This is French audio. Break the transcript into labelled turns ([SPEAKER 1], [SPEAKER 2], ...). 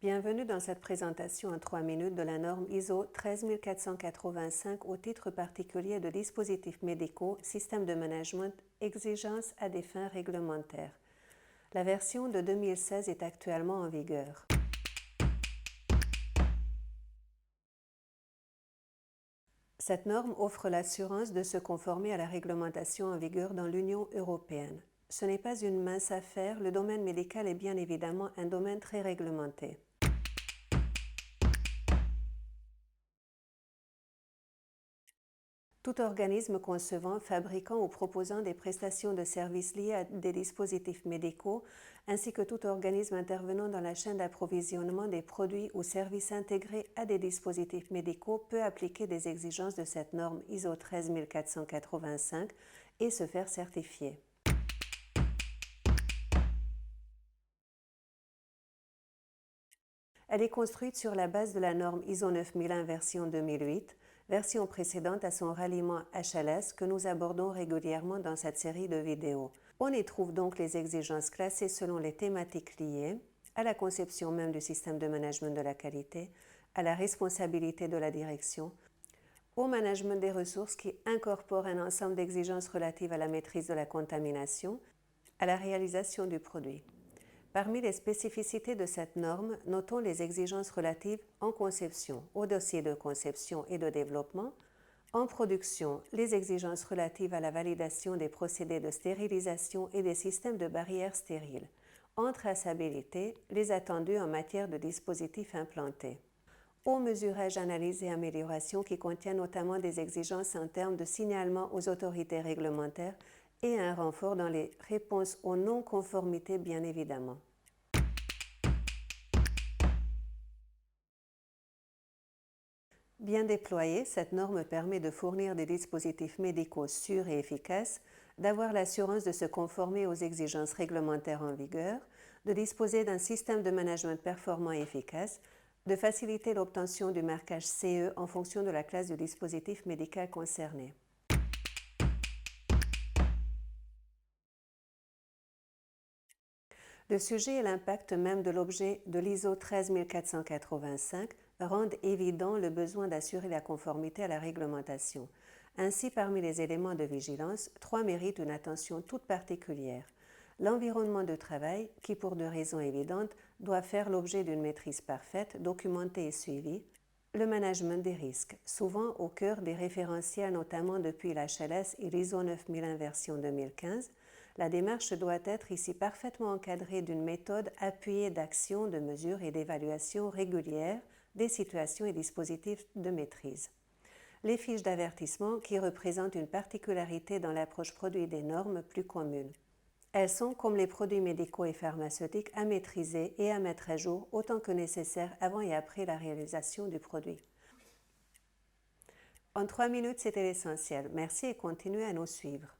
[SPEAKER 1] Bienvenue dans cette présentation en 3 minutes de la norme ISO 13485 au titre particulier de dispositifs médicaux, système de management, exigences à des fins réglementaires. La version de 2016 est actuellement en vigueur. Cette norme offre l'assurance de se conformer à la réglementation en vigueur dans l'Union européenne. Ce n'est pas une mince affaire, le domaine médical est bien évidemment un domaine très réglementé. Tout organisme concevant, fabriquant ou proposant des prestations de services liées à des dispositifs médicaux, ainsi que tout organisme intervenant dans la chaîne d'approvisionnement des produits ou services intégrés à des dispositifs médicaux peut appliquer des exigences de cette norme ISO 13485 et se faire certifier. Elle est construite sur la base de la norme ISO 9001 version 2008, version précédente à son ralliement HLS que nous abordons régulièrement dans cette série de vidéos. On y trouve donc les exigences classées selon les thématiques liées à la conception même du système de management de la qualité, à la responsabilité de la direction, au management des ressources qui incorpore un ensemble d'exigences relatives à la maîtrise de la contamination, à la réalisation du produit. Parmi les spécificités de cette norme, notons les exigences relatives en conception, au dossier de conception et de développement, en production, les exigences relatives à la validation des procédés de stérilisation et des systèmes de barrières stériles, en traçabilité, les attendus en matière de dispositifs implantés, au mesurage, analyse et amélioration qui contient notamment des exigences en termes de signalement aux autorités réglementaires et un renfort dans les réponses aux non-conformités bien évidemment. Bien déployée, cette norme permet de fournir des dispositifs médicaux sûrs et efficaces, d'avoir l'assurance de se conformer aux exigences réglementaires en vigueur, de disposer d'un système de management performant et efficace, de faciliter l'obtention du marquage CE en fonction de la classe du dispositif médical concerné. Le sujet et l'impact même de l'objet de l'ISO 13485 rendent évident le besoin d'assurer la conformité à la réglementation. Ainsi, parmi les éléments de vigilance, 3 méritent une attention toute particulière. L'environnement de travail, qui pour 2 raisons évidentes doit faire l'objet d'une maîtrise parfaite, documentée et suivie. Le management des risques, souvent au cœur des référentiels notamment depuis l'HLS et l'ISO 9001 version 2015, la démarche doit être ici parfaitement encadrée d'une méthode appuyée d'actions, de mesures et d'évaluation régulières des situations et dispositifs de maîtrise. Les fiches d'avertissement qui représentent une particularité dans l'approche produit des normes plus communes. Elles sont, comme les produits médicaux et pharmaceutiques, à maîtriser et à mettre à jour autant que nécessaire avant et après la réalisation du produit. En 3 minutes, c'était l'essentiel. Merci et continuez à nous suivre.